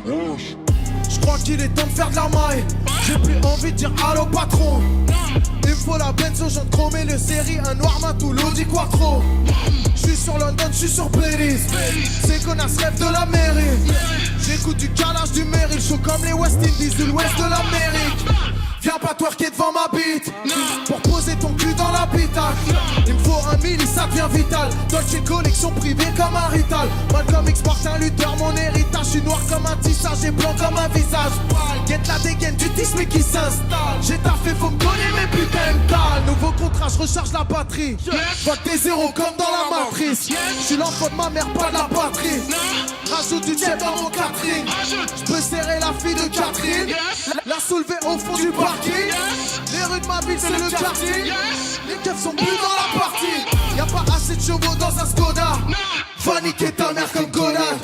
Je crois qu'il est temps de faire de la maille. J'ai plus envie de dire allô patron. Il me faut la benzo, j'en chromé le série, un noir matou, l'Audi Quattro. J'suis sur London, j'suis sur playlist. Ces connasses rêvent de la mairie. J'écoute du calage du Meryl, chaud comme les West Indies de l'ouest de l'Amérique. Viens pas twerker devant ma bite pour poser ton cul dans l'habitacle. Il me faut un milli, ça devient vital. Dolce collection privée comme un Rital. Malcolm X, Martin Luther, mon héritage. J'suis noir comme un tissage et blanc comme un visage. Guette la dégaine du tisme qui s'installe. J'ai taffé, faut me donner mes putains de dalle. Nouveau contrat, j'recharge la batterie. Vote des zéros comme dans la matrice. J'suis l'enfant de ma mère, pas de la patrie. Rajoute du jet dans mon Catherine. J'peux serrer la fille de Catherine. La soulever au fond du parking. Les rues de ma ville c'est le quartier. Les keufs sont plus dans la partie. Y'a pas assez de chevaux dans un Skoda. Va niquer ta mère comme Golan.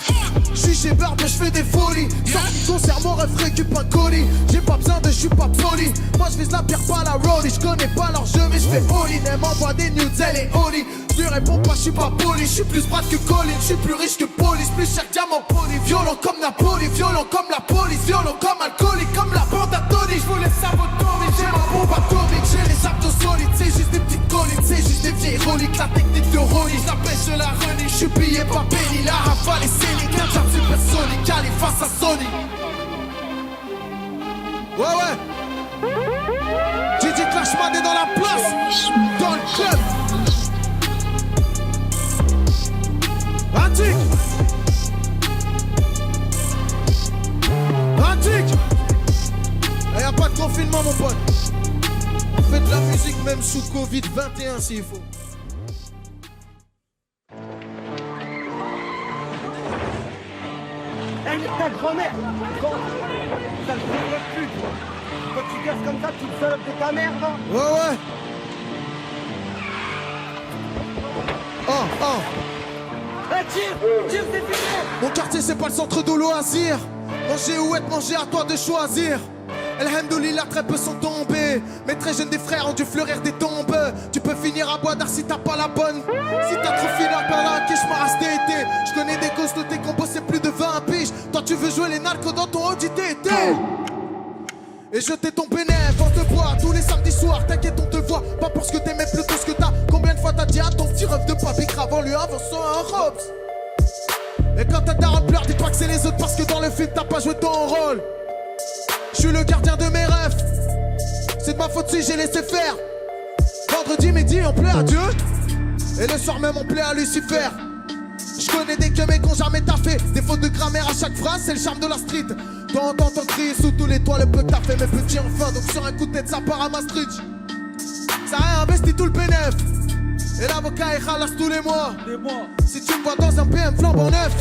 J'suis chez Burb et j'fais des folies. Sorti concert mon ref récup un colis. J'ai pas besoin de j'suis pas poli. Moi j'vise la pierre pas la rollie. J'connais pas leur jeu mais j'fais all-in. Elle m'envoie des nudes elle est holly. J'lui réponds pas j'suis pas poli. J'suis plus Brad que Colin. J'suis plus riche que police. Plus cher diamant poli. Violent comme Napoli. Violent comme la police. Violent comme alcoolique. Comme la bande à Tony. J'voulais saboter. J'ai ma bombe atomique. J'ai les abdos solides. C'est juste des petites collines. C'est juste des vieilles reliques. La technique de Rolly. J'la pêche je la renie. J'suis pillé pas béni. La rafale est scénique. Un jab supersonique. Allez face à Sony. Ouais. DJ Clashman est dans la place. Dans le club. Attic. Y'a pas de confinement mon pote. On fait de la musique même sous Covid-21 s'il faut. Elle est ta grand-mère. Ça ne fait plus. Quand tu gasses comme ça, tu te salopes de ta mère, va. Ouais. Tire, c'est fini. Mon quartier c'est pas le centre de loisirs. Manger ou être mangé, à toi de choisir. Alhamdoulilah, très peu sont tombés. Mais très jeunes des frères ont dû fleurir des tombes. Tu peux finir à Bois d'Arc si t'as pas la bonne. Si t'as trop fini à Bala, Kishmar à été. Je connais des causes de tes combos, c'est plus de 20 piges. Toi tu veux jouer les narcos dans ton Audi TT. Et jeter ton bénéf, on te boit tous les samedis soirs. T'inquiète, on te voit, pas parce que t'aimais plutôt ce que t'as. Combien de fois t'as dit à ton petit rêve de papy avant lui avançant un Robs. Et quand ta daronne pleure, dis-toi que c'est les autres parce que dans le film t'as pas joué ton rôle. Je suis le gardien de mes rêves. C'est de ma faute si j'ai laissé faire. Vendredi midi on plaît à Dieu. Et le soir même on plaît à Lucifer. Je connais des gueux mais qui ont jamais taffé. Des fautes de grammaire à chaque phrase, c'est le charme de la street. T'entends ton cri sous tous les toits, le peu que t'as fait mes petits enfin. Donc sur un coup de tête ça part à Maastricht. Ça a investi tout le bénéf. Et l'avocat il ralasse tous les mois. Si tu me vois dans un PM flambant neuf,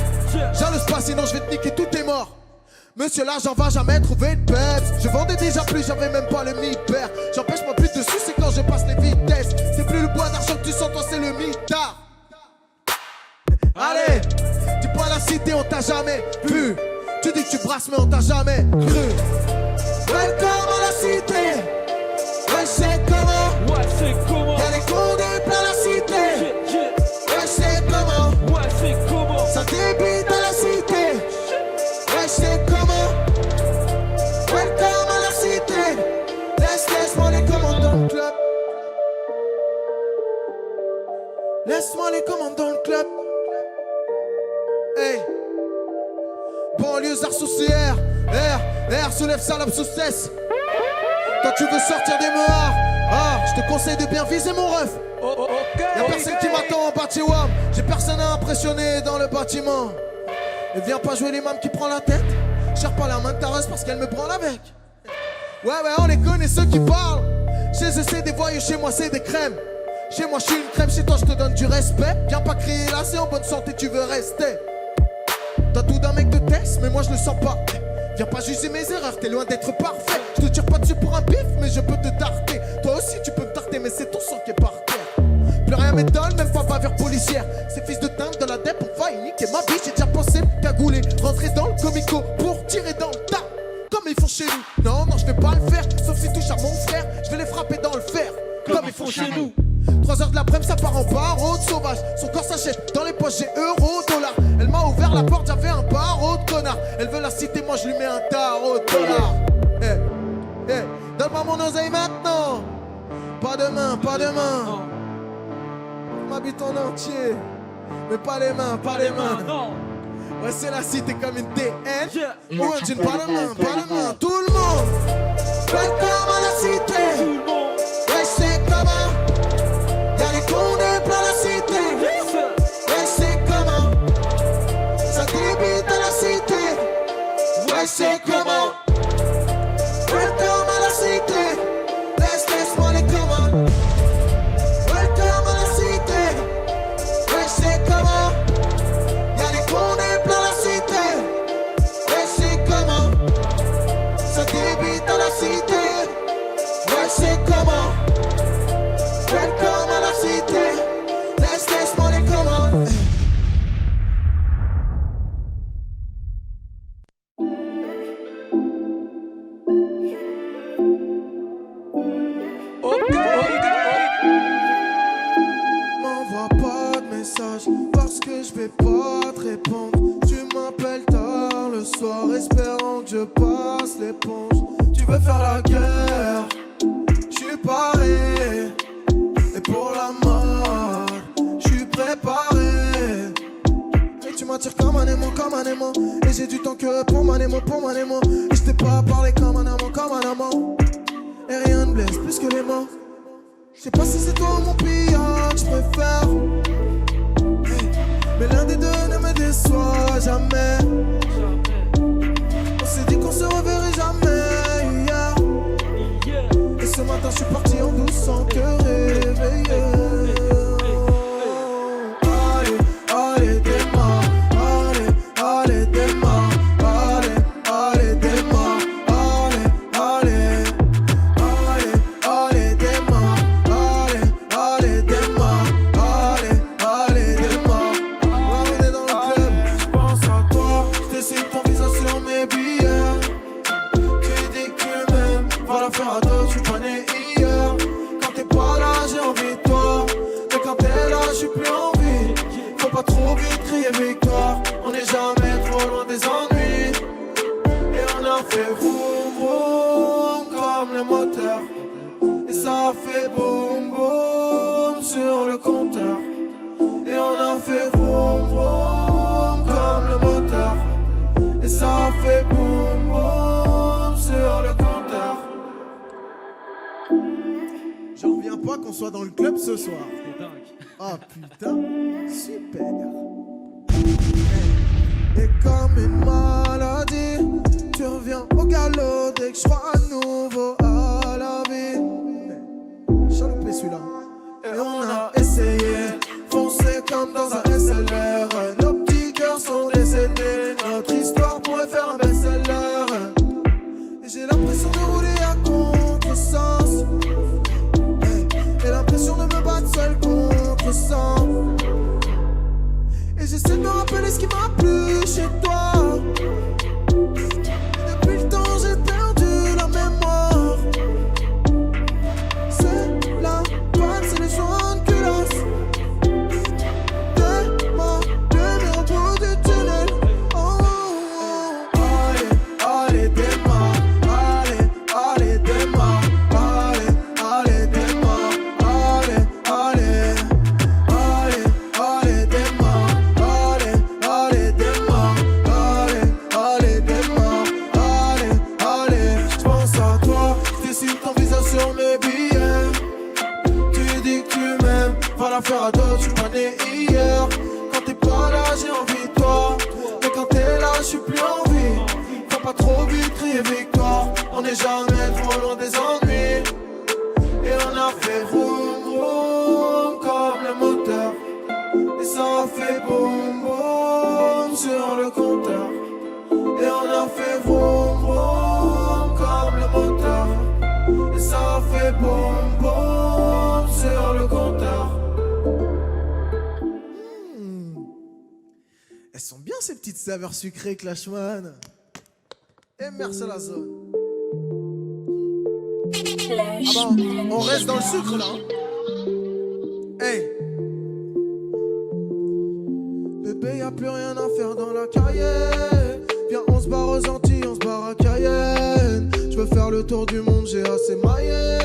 jalouse pas sinon je vais te niquer tous tes morts. Monsieur l'argent va jamais trouver de pète. Je vendais déjà plus, j'avais même pas le mi-père. J'empêche ma pute dessus, c'est quand je passe les vitesses. C'est plus le bois d'argent que tu sens, toi c'est le mitard. Allez, dis pas la cité, on t'a jamais vu. Tu dis que tu brasses mais on t'a jamais cru. Welcome à la cité. Ouais c'est comment. Y'a les condés plein la cité. Ouais c'est comment. Ça débite à la cité. Ouais c'est comment. Welcome à la cité. Laisse-moi les commandes dans le club. Laisse-moi les commandes dans le club. Hey. Banlieusard sous CR. R soulève salope sous cesse. Toi tu veux sortir des meurs. Ah, je te conseille de bien viser mon ref. Y'a personne qui m'attend en bâtiment. J'ai personne à impressionner dans le bâtiment. Et viens pas jouer les mâmes qui prend la tête. Cherche pas la main de ta reste parce qu'elle me branle avec. Ouais, on les connaît ceux qui parlent. Chez eux c'est des voyous, chez moi c'est des crèmes. Chez moi je suis une crème, chez toi je te donne du respect. Viens pas crier là, c'est en bonne santé, tu veux rester. T'as tout d'un mec de test, mais moi je le sens pas. Viens pas juger mes erreurs, t'es loin d'être parfait. Je te tire pas dessus pour un bif, mais je peux te tarter. Toi aussi tu peux me tarter, mais c'est ton sang qui est par terre. Plus rien m'étonne, même pas bavure policière. Ces fils de dingue de la dep, on va y niquer ma vie. J'ai déjà pensé me cagouler, rentrer dans le comico pour tirer dans le tas. Comme ils font chez nous. Non, je vais pas le faire, sauf si touche à mon frère. Je vais les frapper dans le fer, comme ils font chez nous. 3h de l'après-midi, ça part en barreau de sauvage. Son corps s'achète dans les poches, j'ai euros, dollars. Elle m'a ouvert la porte, j'avais un barreau de connard. Elle veut la citer, moi je lui mets un tarot de dollars. Donne-moi mon oseille maintenant. Pas demain, pas demain. Je m'habite en entier. Mais pas les mains, pas les mains. Ouais, c'est la cité comme une TN. Ou un jean, pas de main, pas de main. Tout le monde. Welcome à la cité. Ouais, c'est comment. Y'a les condés plein la cité. Ouais, c'est comment. Ça débite à la cité. Ouais, c'est comment. Welcome à la cité. Laisse-moi les commandes. Welcome à la cité. Ouais, c'est comment. Y'a les condés plein la cité. Ouais, c'est comment. Ça débite à la cité. Ouais, c'est comment. Welcome à la cité. Laisse-moi les commandes. M'envoie pas de message parce que je vais pas te répondre. Tu m'appelles tard le soir espérant que je passe l'éponge. Tu veux faire la guerre, j'suis paré. Et pour la mort, j'suis préparé. Et tu m'attires comme un aimant, comme un aimant. Et j'ai du temps que pour mon aimant, pour mon aimant. Et j't'ai pas parlé comme un amant, comme un amant. Et rien ne blesse plus que les mots. Je sais pas si c'est toi ou mon pillard que je préfère. Mais l'un des deux ne me déçoit jamais. On s'est dit qu'on se reverrait jamais hier. Et ce matin je suis parti en douce sans te réveiller. Allez, allez, démarre. Allez, allez, démarre. Allez, allez, démarre. Allez, allez. Allez, allez, démarre. Allez, allez, démarre. Allez, allez, démarre. On est dans le club, je pense à toi. Je dessine ton visage sur mes billets. Tu dis que tu m'aimes, va la faire à deux, je suis pas né hier. Quand t'es pas là, j'ai envie de toi. Mais quand t'es là, j'ai plus envie. Faut pas trop vite crier victoire. On n'est jamais trop loin des ennuis. Et on a fait vroom vroom comme le moteur. Et ça a fait boum boum sur le compteur. Et on a fait vroom vroom comme le moteur. Et ça a fait boum boum sur le compteur. J'en reviens pas qu'on soit dans le club ce soir. Ah putain, super. Et comme une maladie, tu reviens au galop dès que je crois à nouveau à la vie. J'ai loupé celui-là. Et on a essayé, foncé comme dans un SLR. Nos petits cœurs sont décédés, notre histoire pourrait faire un best-seller. Et j'ai l'impression de rouler à contre-sens. Et l'impression de me battre seul contre sang. Et j'essaie de me rappeler ce qui m'a plu chez toi. Depuis le temps j'ai perdu la mémoire. C'est la panne, c'est les jaunes culasses. De ma lumière au bout du tunnel. Oh, oh, oh. Allez, allez, démarre. Allez, allez, démarre. Allez, allez, démarre. Allez, allez. Allez, allez, démarre. Allez, allez, démarre. Allez, allez, démarre. Allez, allez. J'pense à toi, j'dessine ton visage sur mes billets. Tu dis que tu m'aimes, va la faire à deux, j'suis pas né hier. Quand t'es pas là, j'ai envie de toi. Mais quand t'es là, j'suis plus en vie. Faut pas trop vite crier victoire. On n'est jamais trop loin des ennuis. Et on a fait vroom vroom comme le moteur. Et ça a fait boum boum sur le compteur. Et on a fait vroom vroom comme le moteur. Et ça a fait boum boum sur le compteur. Elles sont bien ces petites saveurs sucrées, Clashman. Et merci à la zone. Ah bah, on reste dans le sucre là. aux Antilles, on se barre à Cayenne. Je veux faire le tour du monde, j'ai assez maillé.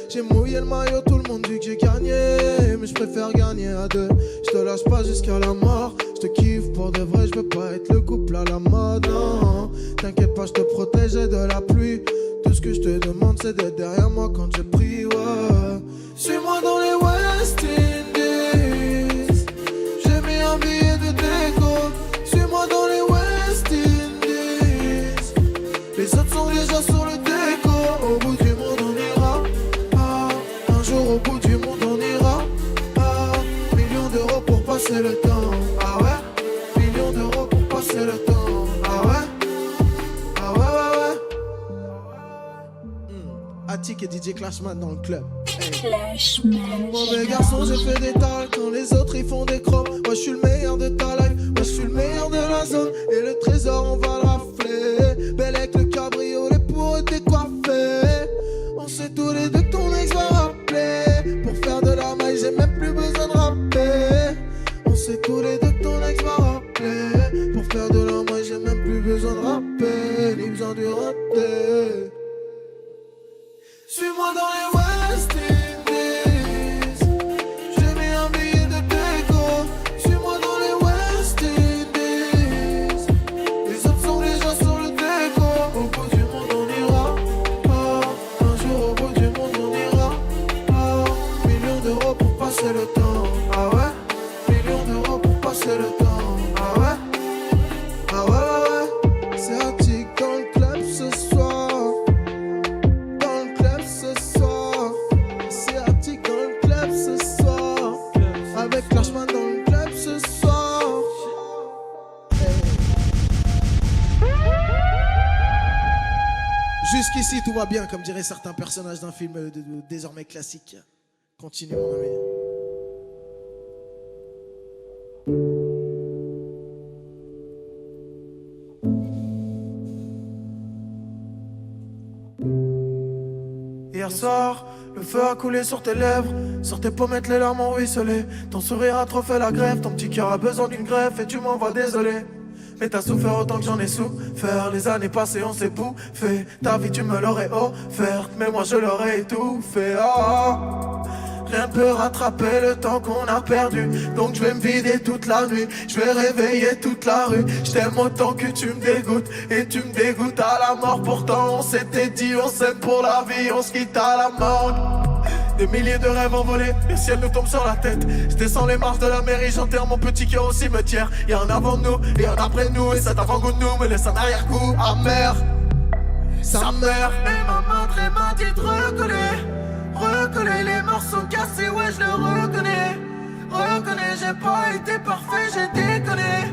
J'ai mouillé le maillot, tout le monde dit que j'ai gagné. Mais je préfère gagner à deux. Je te lâche pas jusqu'à la mort. Je te kiffe pour de vrai, je veux pas être le couple à la mode. Non, t'inquiète pas, je te protégeais de la pluie. Tout ce que je te demande, c'est d'être derrière moi quand je prie. Ouais. Suis-moi dans les West Indies. J'ai mis un billet de déco. Suis-moi dans les West Indies. Les autres sont déjà sur le déco. Au bout du monde on ira. Un jour au bout du monde on ira. Millions d'euros pour passer le temps. Ah ouais. Millions d'euros pour passer le temps. Ah ouais. Ah ouais ouais ouais. Attic et DJ Clashman dans le club. Hey. Mauvais garçon, j'ai fait des tales quand les autres ils font des crocs. Moi je suis le meilleur de ta life. Moi je suis le meilleur de la zone. Et le trésor on va le rafler. Belle avec le cabriolet pour décoiffer. On sait tous les deux que ton ex va rappeler. Pour faire de la maille, j'ai même plus besoin de rapper. On sait tous les deux que ton ex va rappeler. Pour faire de la maille, j'ai même plus besoin de rapper. Ni besoin de rater. Suis-moi dans les West Indies. J'ai mis un billet de déco. Suis-moi dans les West Indies. Les autres sont déjà sur le déco. Au bout du monde on ira. Un jour au bout du monde on ira. Millions d'euros pour passer le temps. Ah ouais. Millions d'euros pour passer le temps. Ah ouais. Ah ouais ouais ouais. C'est Attic dans le club ce soir. Dans le club ce soir. C'est Attic dans le club ce soir. Avec Clashman dans le club ce soir. Jusqu'ici tout va bien, comme diraient certains personnages d'un film désormais classique. Continue mon ami. Hier soir, le feu a coulé sur tes lèvres. Sur tes pommettes, les larmes ont ruisselé. Ton sourire a trop fait la grève. Ton petit cœur a besoin d'une greffe et tu m'envoies désolé. Mais t'as souffert autant que j'en ai souffert. Les années passées, on s'est bouffé. Ta vie, tu me l'aurais offerte. Mais moi, je l'aurais étouffé. Oh. Rien ne peut rattraper le temps qu'on a perdu. Donc je vais me vider toute la nuit. Je vais réveiller toute la rue. Je t'aime autant que tu me dégoûtes. Et tu me dégoûtes à la mort. Pourtant on s'était dit on s'aime pour la vie. On se quitte à la mort. Des milliers de rêves envolés, le ciel nous tombe sur la tête. Je descends les marches de la mairie, j'enterre mon petit cœur au cimetière. Y'a un avant nous et un après nous. Et cet avant-goût de nous me laisse un arrière-goût amer. Sa mère et ma main m'a dit de reconnais les morceaux cassés, ouais je le reconnais. Reconnais, j'ai pas été parfait, j'ai déconné,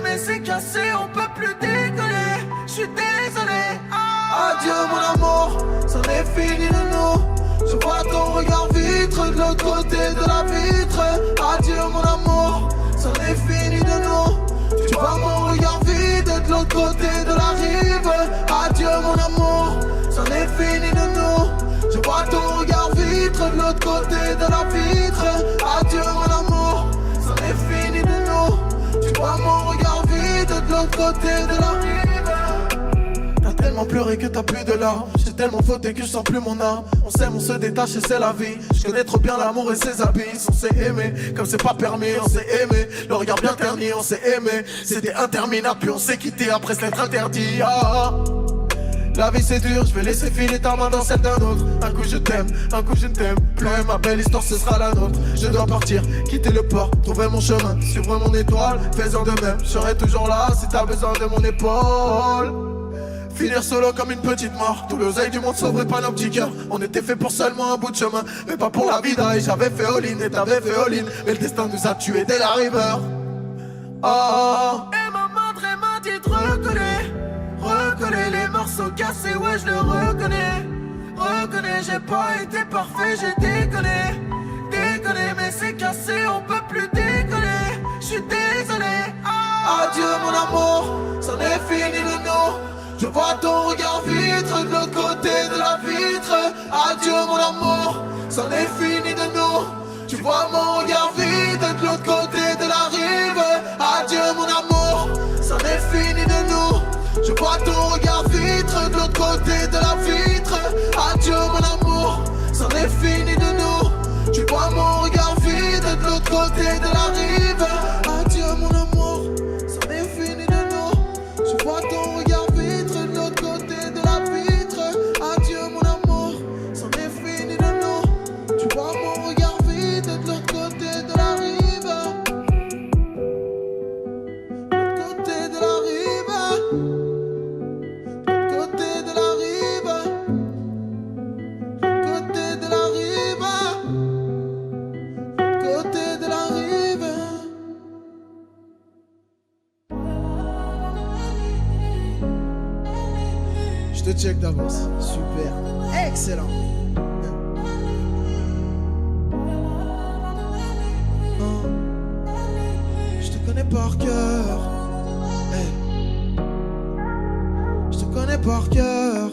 mais c'est cassé, on peut plus déconner. J'suis désolé. Adieu mon amour, c'en est fini de nous. Je vois ton regard vitre de l'autre côté de la vitre. Adieu mon amour, c'en est fini de nous. Tu vois mon regard vide de l'autre côté de la rive. Adieu mon amour, c'en est fini de nous. Je vois ton regard vitre de l'autre côté de la vitre. Adieu mon amour, c'en est fini de nous. Tu vois mon regard vide de l'autre côté de la rive. T'as tellement pleuré que t'as plus de larmes. J'ai tellement fauté que je sens plus mon âme. On s'aime, on se détache et c'est la vie. Je connais trop bien l'amour et ses abysses. On s'est aimé, comme c'est pas permis, on s'est aimé. Le regard bien terni, on s'est aimé. C'était interminable, puis on s'est quitté après s'être interdit. La vie c'est dur, je vais laisser filer ta main dans celle d'un autre. Un coup je t'aime, un coup je ne t'aime plus. Ma belle histoire ce sera la nôtre. Je dois partir, quitter le port, trouver mon chemin, suivre mon étoile. Fais-en de même, je serai toujours là si t'as besoin de mon épaule. Finir solo comme une petite mort. Tout l'oseille du monde sauverait pas nos petits cœurs. On était fait pour seulement un bout de chemin, mais pas pour la vida. Et j'avais fait all-in et t'avais fait all-in. Mais le destin nous a tués dès la river. Et ma madre m'a dit de reconnais les morceaux cassés, ouais je le reconnais, j'ai pas été parfait, j'ai déconné, mais c'est cassé, on peut plus déconner. J'suis désolé. Adieu mon amour, c'en est fini de nous. Je vois ton regard vitre de l'autre côté de la vitre. Adieu mon amour, c'en est fini de nous. Tu vois mon regard vide de l'autre côté de la rive. Adieu mon amour, c'en est fini de nous. côté de la vitre. Adieu mon amour, c'en est fini de nous. Tu vois mon regard vide de l'autre côté de la rive. Adieu mon amour, c'en est fini de nous. Tu vois ton regard vide de l'autre côté de la vitre. Adieu mon amour, c'en est fini de nous. Tu vois mon regard vide de l'autre côté de la rive. De l'autre côté de la rive. De l'autre côté de la rive. De l'autre côté de la rive. Côté de la rive. Je te check d'avance. Super. Excellent. Oh. Je te connais par cœur. Hey. Je te connais par cœur.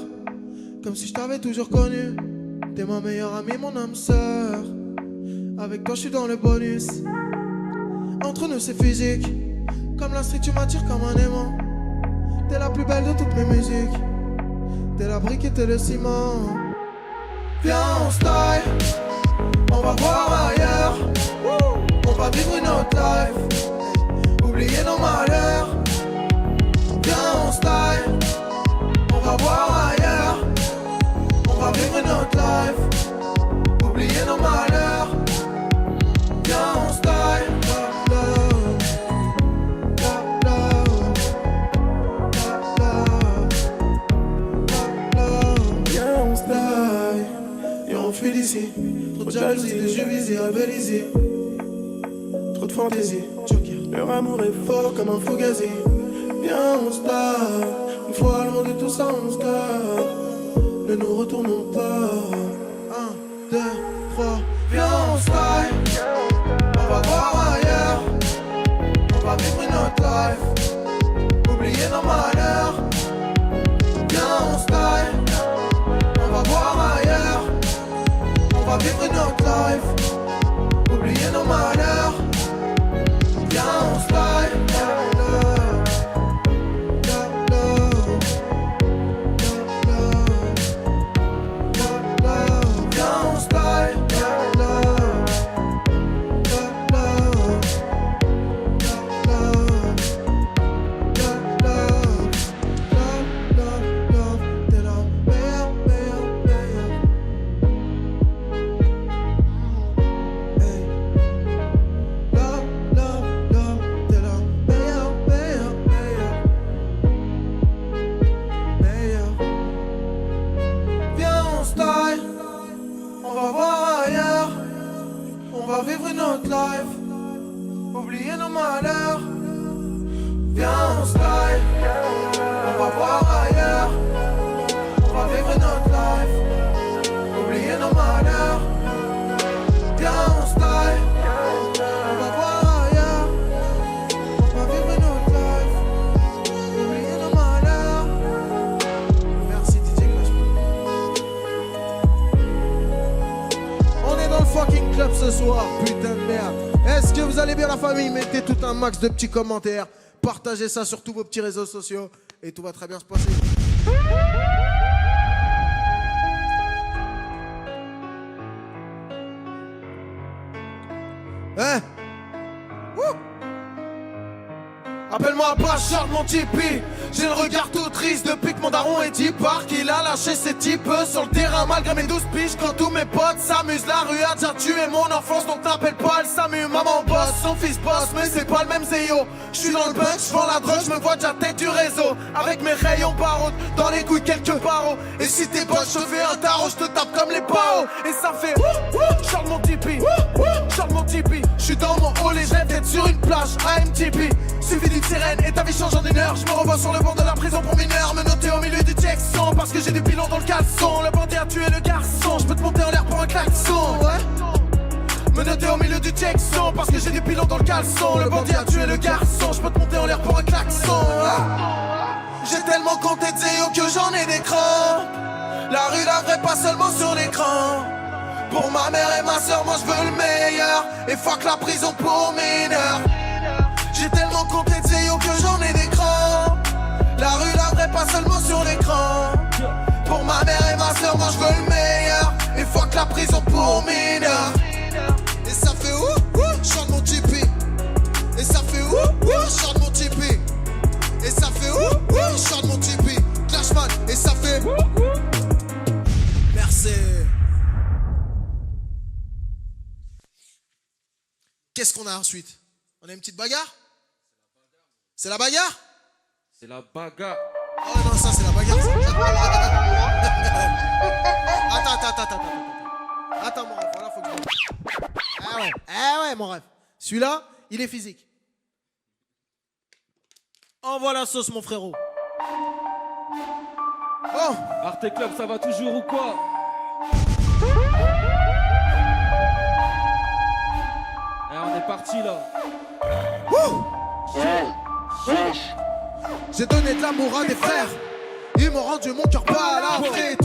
Comme si je t'avais toujours connu. T'es ma meilleure amie, mon âme sœur. Avec toi je suis dans le bonus. Entre nous c'est physique. Comme la street tu m'attires comme un aimant. T'es la plus belle de toutes mes musiques. T'es la brique et t'es le ciment. Viens on style. On va voir ailleurs. On va vivre une autre life. Oublier nos malheurs. Viens on style. On va voir ailleurs. On va vivre une autre life. Oublier nos malheurs. Viens on style. Viens on style. Et on fuit d'ici. Trop de jalousie, des yeux visés, rebellisés. Trop de fantaisie. Leur amour est fort comme un fugazi. Viens on style. Une fois loin de tout ça on style. Ne nous retournons pas. 1, 2, 3. Viens on style. On va voir ailleurs. On va vivre une autre life. Oublier nos malheurs. Viens on style. On va voir ailleurs. On va vivre une autre life. Oublier nos malheurs. Viens on style. Ce soir, putain de merde. Est-ce que vous allez bien la famille? Mettez tout un max de petits commentaires. Partagez ça sur tous vos petits réseaux sociaux. Et tout va très bien se passer. Hein? Wouh! Appelle-moi pas Charles mon Tipeee. J'ai le regard tout triste depuis que mon daron est dit par qu'il a lâché ses types sur le terrain malgré mes 12 piges. Quand tous mes potes s'amusent, la rue a déjà tué mon enfance, donc t'appelles pas le SAMU. Maman bosse, son fils bosse, mais c'est pas le même Zéyo. J'suis dans le bug, j'vends la drogue, j'me vois déjà tête du réseau. Avec mes rayons barodes, dans les couilles quelques barreaux. Et si t'es potes, j'te fais un tarot, j'te tape comme les paos. Et ça fait Charles mon Tipeee, Charles mon Tipeee. J'suis dans mon hall et j'rêve d'être sur une plage AMTP. Suffit d'une sirène et ta vie change en une heure. Je me revois sur le bord de la prison pour mineurs. Me noter au milieu du Jackson parce que j'ai des pilons dans le caleçon. Le bandit a tué le garçon. Je peux te monter en l'air pour un klaxon. Ouais. Me noter au milieu du Jackson parce que j'ai des pilons dans le caleçon. Le bandit a tué le garçon. Je peux te monter en l'air pour un klaxon. Ouais. J'ai tellement compté de zéo que j'en ai des crampes. La rue la vraie, pas seulement sur l'écran. Pour ma mère et ma soeur, moi je veux le meilleur. Et fuck la prison pour mineurs. J'ai tellement compté de zéo que j'en ai des crampes. La rue la vraie, pas seulement sur l'écran. prison pour mineur. Et ça fait chante mon Tipeee. Et ça fait chante mon Tipeee. Et ça fait chante mon Tipeee. Clashman, et ça fait merci. Qu'est-ce qu'on a ensuite? On a une petite bagarre? C'est la bagarre? C'est la bagarre. Oh non, ça c'est la bagarre. Attends. Attends mon rêve, voilà, faut que je... Ah ouais mon rêve. Celui-là, il est physique. Envoie la sauce mon frérot. Bon. Arte Club, ça va toujours ou quoi? Eh, on est parti là. J'ai donné de l'amour à des frères. Ils m'ont rendu mon cœur pas à la frais.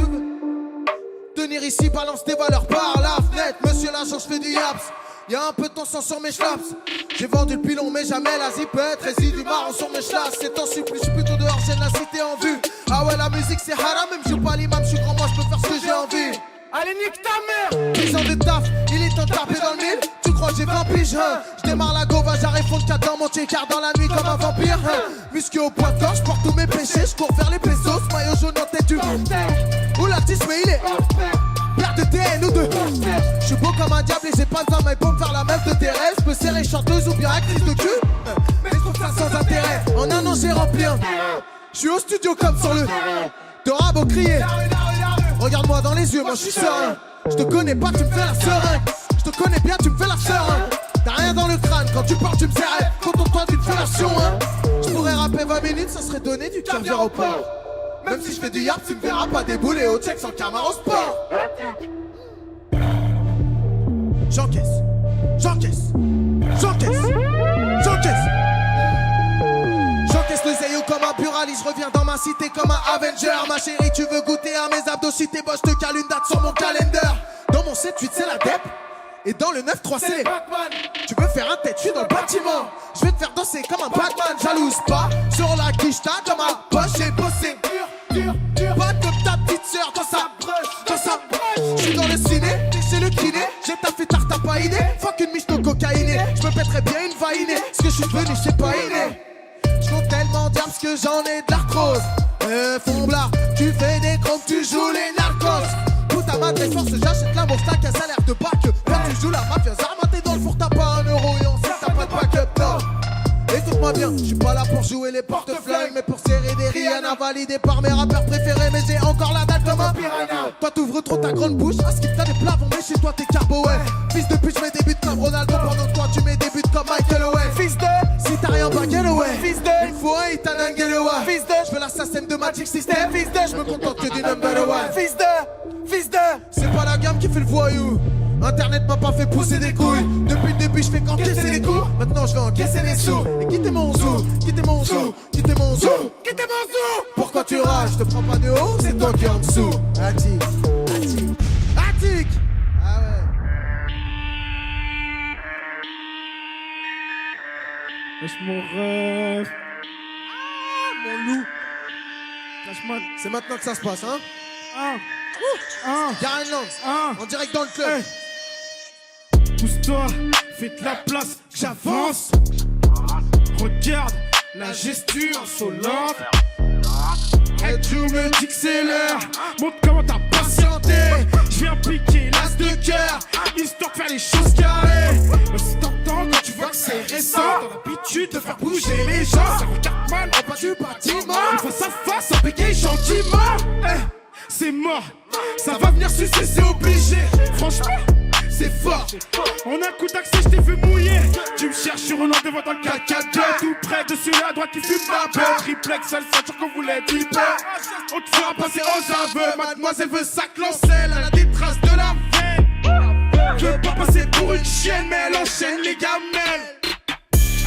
Tenir ici balance des valeurs par la fenêtre. Monsieur l'agent, je fais du yaps. Y'a un peu de temps sans sur mes schlaps. J'ai vendu le pilon mais jamais la zipette. Résidu marron sur mes chlasses. C'est en supplice, j'suis plutôt dehors, j'ai la cité en vue. Ah ouais la musique c'est haram. Même je pas l'imam, j'suis grand moi, j'peux faire ce que j'ai envie. Allez, nique ta mère! 10 ans de taf, il est temps de taper dans le mille. Tu crois que j'ai 20 piges, hein? J'démarre la gova, j'arrive fond de 4 dans mon car dans la nuit comme un vampire, hein? Musqué au point de corps, j'porte tous mes péchés, j'cours vers les pesos, maillot jaune en tête du Ou l'artiste mais il est père de TN ou de J'suis beau comme un diable et j'ai pas besoin mais pour me faire la meuf de tes rêves. J'peux serrer chanteuse ou bien actrice de cul, mais j'trouve ça sans intérêt. En un an j'ai rempli un. J'suis au studio comme sur le t'auras beau crier. Regarde-moi dans les yeux, moi je suis serein. Je te connais pas, tu me fais la seringue. Je te connais bien, tu me fais la seringue. T'as rien dans le crâne, quand tu parles tu me serres. Contente-toi d'une fellation, hein. Je pourrais rapper 20 minutes, ça serait donné du caviar au porc. Même si je fais du yard, tu me verras pas débouler au check sans camara au sport. J'encaisse, j'encaisse, j'encaisse, j'encaisse. J'encaisse le zéyo comme un buraliste, je reviens dans ma cité comme un Avenger. Ma chérie, tu veux goûter à mes abdos, si t'es boss, je te cale une date sur mon calendar. Dans mon 7-8 c'est la DEP, et dans le 9-3 c'est les Batman. Tu veux faire un tête, je suis dans le bâtiment. Je vais te faire danser comme un Batman, jalouse pas. Sur la quiche, t'as comme un poche, j'ai bossé dur. Pas comme ta petite sœur quand ça brush. Je suis dans le ciné, chez le kiné. J'ai taffé tard, t'as pas idée. Fuck une miche de cocaïnée. Je me pèterais bien une vainée. Ce que je suis venu, je sais pas inné. J'compte tellement diable que j'en ai de l'arthrose. Fomblard, tu fais des crocs, tu joues les narcos. Tout à ma défense, j'achète la stack à salaire de bac. Quand tu joues la mafia, armaté dans le four, t'as pas un euro et on sait que t'as pas de backup, non. Écoute-moi bien, je suis pas là pour jouer les porte-flingues, mais pour serrer des Rihanna validés par mes rappeurs préférés. Mais j'ai encore la dalle comme un piranha. Toi t'ouvres trop ta grande bouche, à ce qu'il t'a des plavons, mais chez toi t'es carbo, ouais. Fils de pute, je mets des buts comme Ronaldo, pendant que toi tu mets des buts comme Michael Owen. Fils de, si t'as rien pas get away. Fils de, il faut un hit un get away. Fils de, je veux l'assassin de Magic System. Fils de, je me contente que du number one. Fils de, c'est pas la gamme qui fait le voyou. Internet m'a pas fait pousser des couilles. Depuis le début je fais qu'encaisser les coups. Maintenant je vais encaisser les sous. Et quittez mon zoo, quittez mon zoo, quittez mon zoo, quittez mon zoo. Pourquoi tu rages? Je te prends pas de haut, c'est toi qui es en dessous. Attic, attic, attic. Ah ouais. Wesh mon rêve. Mon loup. Clashman. C'est maintenant que ça se passe, hein. Garen Land, en direct dans le club. Pousse-toi, fais de la place, que j'avance. Regarde la gesture insolente. Et tu me dis que c'est l'heure. Montre comment t'as patienté. Je viens piquer l'as de cœur, histoire de faire les choses carrées. Mais si t'entends quand tu vois que c'est récent, t'as l'habitude de faire bouger les gens. Ça regarde mal en bas du bâtiment. Face à face, en bégaye gentiment. C'est mort, ça va venir sucer, c'est obligé. Franchement, c'est fort. En un coup d'accès, je t'ai vu mouiller. Tu me cherches sur un devant dans le 4x4. Tout près dessus à droite, tu fumes ma belle. Triplex, seule ceinture qu'on voulait deeper. On te fera passer aux aveux. Mademoiselle veut sa clancelle, elle a des traces de la veine. Je veux pas passer pour une chienne, mais elle enchaîne les gamelles.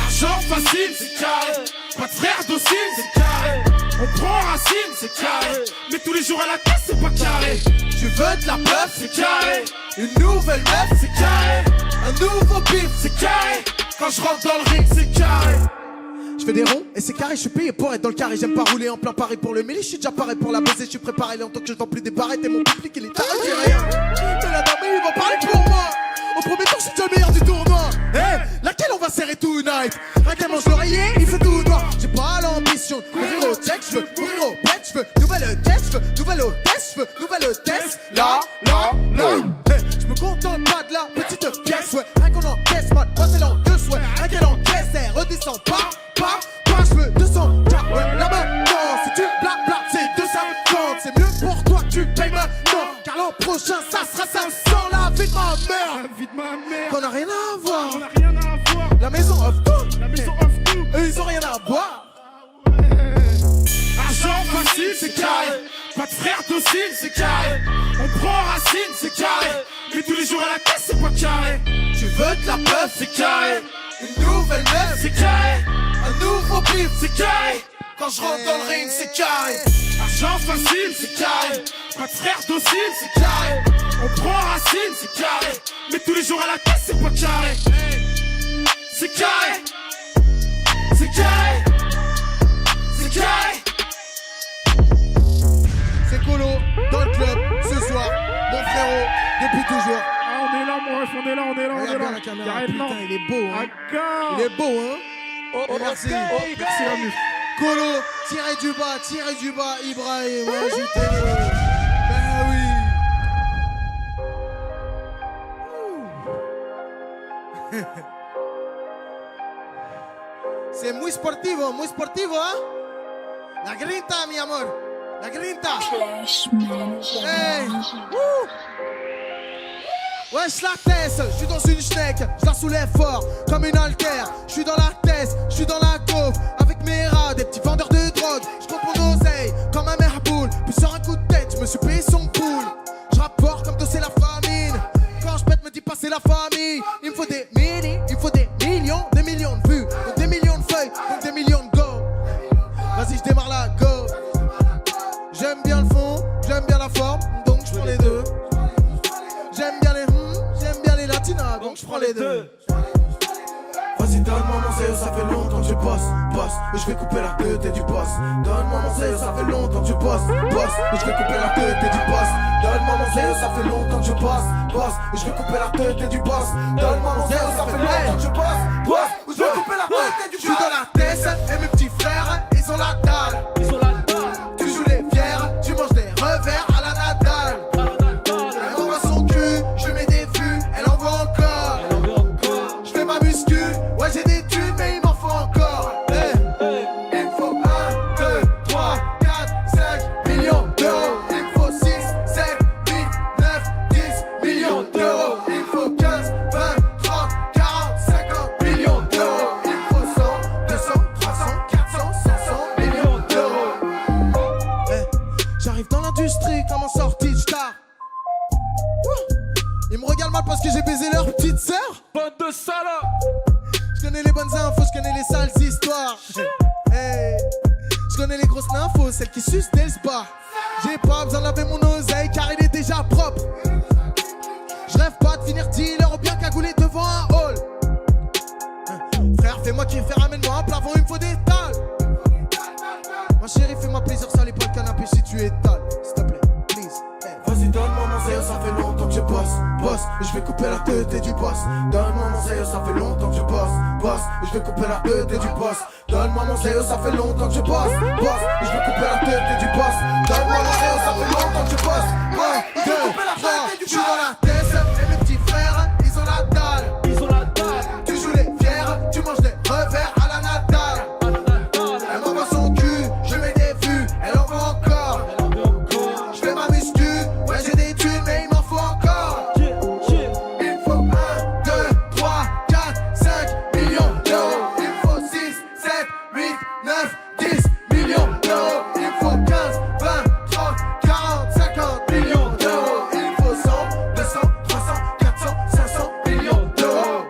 Argent facile, c'est carré. Pas de frère docile, c'est carré. On prend racine, c'est carré. Mais tous les jours à la tête, c'est pas carré. Tu veux de la meuf, C'est carré. une nouvelle meuf, C'est carré. un nouveau pif, C'est carré. Quand je rentre dans le ring, c'est carré. Je fais des ronds et c'est carré, je suis payé pour être dans le carré. J'aime pas rouler en plein Paris pour le mille, je suis déjà paré pour la baiser, je suis préparé. En tant que je vends plus des barrettes et mon public il est taré, j'ai rien. De la dame, ils vont parler pour moi. Au premier tour, je suis déjà le meilleur du tournoi. Hey, laquelle on va serrer tonight? Laquelle mange l'oreiller, il fait tout noir. J'ai pas l'ambition de mourir au check, je veux mourir au pet, je veux nouvelle tête, je veux nouvelle hôtesse, je veux nouvelle hôtesse. Là. Hey, je me contente pas de la petite pièce, ouais. Rien qu'on encaisse, man, moi c'est l'encaisse, ouais. Rien qu'elle encaisse, elle redescend pas, je veux 200 car ouais, là maintenant, si tu blabla, c'est 250. C'est mieux pour toi que tu payes maintenant, car l'an prochain, ça sera 500. La vie de ma mère, La vie de ma mère. qu'on a rien à voir. On a rien à voir. La maison offre tout, La maison offre tout. eux ils ont rien à boire. Argent facile, c'est carré. Pas de frère docile, c'est carré. On prend racine, c'est carré. Mais tous les jours à la caisse, c'est pas carré. Tu veux de la peuf, C'est carré. une nouvelle meuf, C'est carré. un nouveau pif. C'est carré. Quand je rentre dans le ring, c'est carré. Argent facile, c'est carré. Pas de frère docile, c'est Carré. on prend racine, c'est carré. Mais tous les jours à la caisse, c'est pas carré. C'est carré. C'est carré. C'est carré. C'est Colo, dans le club, ce soir, mon frérot, depuis toujours. Ah, on est là, mon ref, on est là, on est là, on Regarde est bien là. la caméra, Y'arrête putain, là. il est beau, hein. Aga. Il est beau, hein. Et merci. Merci, la muf. Colo, tirez du bas, Ibrahim, ajoutez-le. Ben oui. C'est muy sportivo, hein. La grinta, mi amor. La grinta. Hey. Wesh la tête, je suis dans une schneck, je la soulève fort comme une haltère. Je suis dans la tête, je suis dans la gaufre avec mes rats, des petits vendeurs de drogue. Je compte mon oseille comme un merboule, puis sur un coup de tête, je me suis payé son poule. Je rapporte comme c'est la famine. Quand je pète, me dis pas c'est la famille. Il me faut des mini, il faut des millions de vues, donc des millions de feuilles, donc des millions de go. Vas-y, je démarre la go. J'aime bien le fond, j'aime bien la forme, donc je prends les deux. J'aime bien les latinas, donc je prends les deux. Vas-y, donne-moi mon zéro, ça fait longtemps que je bosse, et je vais couper la tête et du boss. Donne-moi mon zéro, ça fait longtemps que je bosse, et je vais couper la tête et du boss. Donne-moi mon zéro, ça fait longtemps que je bosse, et je vais couper la tête et du boss. Donne-moi mon zéro, ça fait longtemps que je bosse, et je vais couper la tête et du boss. Je suis dans la tête, et mes petits frères, ils ont la dalle. Tu joues les fiers, tu manges des revers à la Nadal. Elle envoie son cul, je mets des vues, elle envoie encore. Je fais ma muscu, ouais j'ai des thunes mais il m'en faut encore. Il me faut 1, 2, 3, 4, 5 millions d'euros. Il me faut 6, 7, 8, 9, 10 millions d'euros. Il me faut 15, 20, 30, 40, 50 millions d'euros. Il me faut 100, 200, 300, 400, 500 millions d'euros. J'arrive dans l'industrie comme en sortie de star. Ils me regardent mal parce que j'ai baisé leur petite sœur. Bande de salopes. Je connais les bonnes infos, je connais les sales histoires. Hey. Je connais les grosses nymphos, celles qui sucent dès le spa. J'ai pas besoin de laver mon oseille car il est déjà propre. Je rêve pas de finir dealer ou bien cagoulé devant un hall. Frère, fais-moi kiffer, ramène-moi un plafond, il me faut des dalles. Ma chérie, fais-moi plaisir, ça n'est pas le canapé si tu étales. S'il te plaît, please. Hey. Vas-y, donne-moi mon zéro, ça fait longtemps que je bosse, et je vais couper la tête et du boss. Donne-moi mon zéro, ça fait longtemps que je bosse, et je vais couper la tête et du boss. Donne-moi mon zéro, ça fait longtemps que je bosse, et je vais couper la tête et du boss. Donne-moi mon zéro, ça fait longtemps que je bosse, et je vais couper la tête et du boss. Je suis dans la tête, et mes petits frères, ils ont la dalle. Tu joues les fiers, tu manges des revers à la Nadal. Elle m'envoie son cul, je mets des vues, elle envoie encore. Je fais ma muscu, ouais j'ai des thunes mais il m'en faut encore. Il me faut 1, 2, 3, 4, 5 millions d'euros. Il me faut 6, 7, 8, 9, 10 millions d'euros. Il me faut 15, 20, 30, 40, 50 millions d'euros. Il me faut 100, 200, 300, 400, 500 millions d'euros.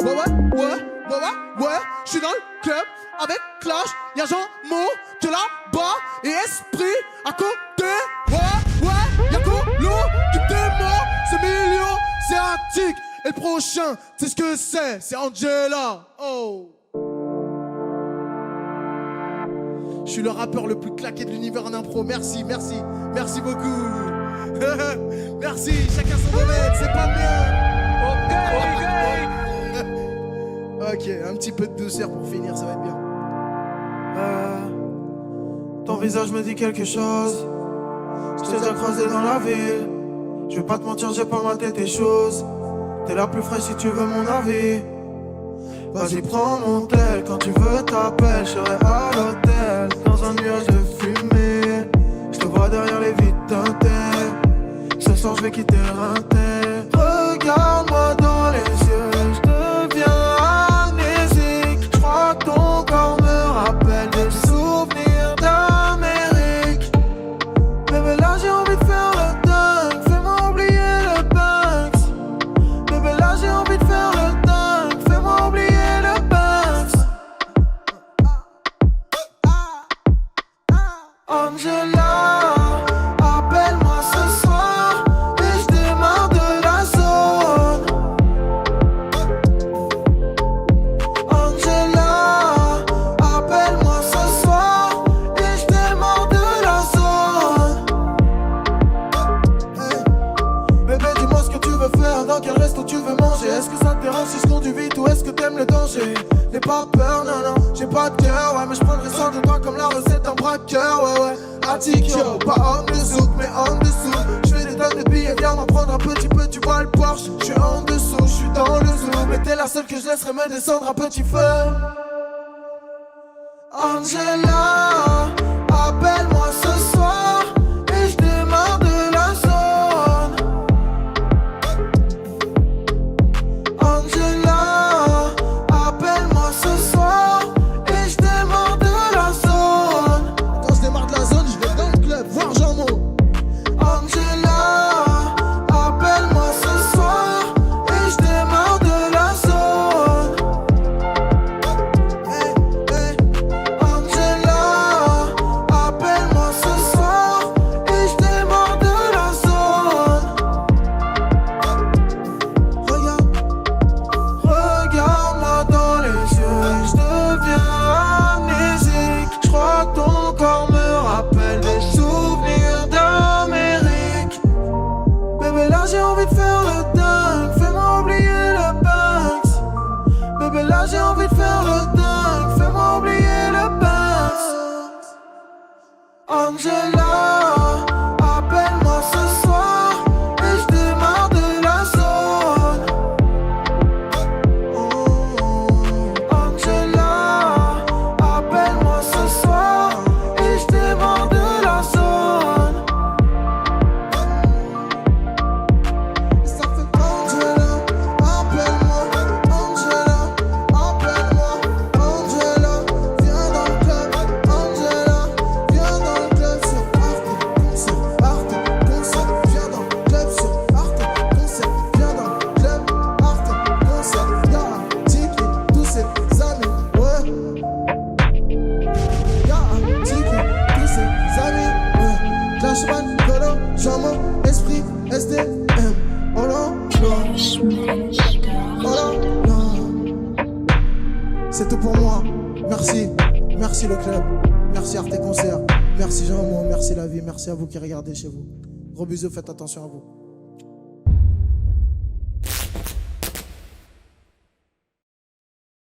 Ouais, je suis dans le club avec Clash, y'a Jean Mo que là-bas et Esprit à côté. Ouais, y'a Colo qui dément ce million, c'est un tic. Et le prochain, c'est ce que c'est Angela. Oh. Je suis le rappeur le plus claqué de l'univers en impro. Merci beaucoup. Merci, chacun son domaine, c'est pas le mien. Ok, un petit peu de douceur pour finir, ça va être bien. Ton visage me dit quelque chose. Je t'ai déjà croisé dans la ville. Je vais pas te mentir, j'ai pas maté tes choses. T'es la plus fraîche si tu veux mon avis. Vas-y, prends mon tel, quand tu veux t'appelles. Je serai à l'hôtel, dans un nuage de fumée. Je te vois derrière les vitres teintées. Ce soir je vais quitter Rintel. Regarde-moi dans les yeux, je deviens amnésique. Je crois que ton corps me rappelle des souvenirs d'Amérique. Bébé là j'ai envie de faire le dingue, fais-moi oublier le Banks. Bébé là j'ai envie de faire le dingue, fais-moi oublier le Banks. Angela, appelle-moi ce soir et je démarre de la zone. Angela, appelle-moi ce soir et je démarre de la zone. Hey. Bébé, dis-moi ce que tu veux faire, dans quel resto tu veux manger. Est-ce que ça te dérange si je conduis vite ou est-ce que t'aimes le danger? N'aie pas peur, non, non, j'ai pas de cœur, ouais, mais je prendrai soin de toi comme la recette d'un braqueur, ouais, ouais. Attikyo, pas homme de zouk, mais homme de sous. J'fais des tonnes de billets, viens m'en prendre un petit peu, tu vois le Porsche. J'suis en dessous, j'suis dans le zoom, mais t'es la seule que je laisserai me descendre un petit feu. Angela, appelle-moi ce soir et je démarre de la zone. Angela, appelle-moi ce soir et je démarre de la zone. Quand je démarre de la zone, je vais dans le club voir Jean-Mo. Angela, appelle-moi ce soir et je démarre de la zone. Hey, hey. Angela, appelle-moi ce soir et je démarre de la zone. Regarde-moi dans les yeux, je deviens amnésique. Je crois que ton corps me rappelle des souvenirs d'Amérique. Bébé là j'ai envie de faire le dingue, fais-moi oublier le Banks. Bébé là j'ai envie de faire le dingue, fais-moi oublier le Banks. Angela, appelle-moi ce soir et je démarre de la zone. Angela, appelle-moi ce soir et je démarre de la zone. Ça fait Angela, appelle-moi. Angela, appelle-moi. Angela, viens dans le club. Angela, viens dans le club sur Arte Concert. Arte Concert, viens dans le club sur Arte Concert. Viens dans le club Arte Concert. Y'a Tiki, tous ses amis, ouais. Y'a Tiki, tous ses amis, ouais. Clashman, Colo, Jean-Mo, Esprit, SDM. Oh là là, oh là là. C'est tout pour moi. Merci, merci le club. Merci Arte Concert. Merci Jean-Mo, merci la vie. Merci à vous qui regardez chez vous. Gros bisous, faites attention à vous.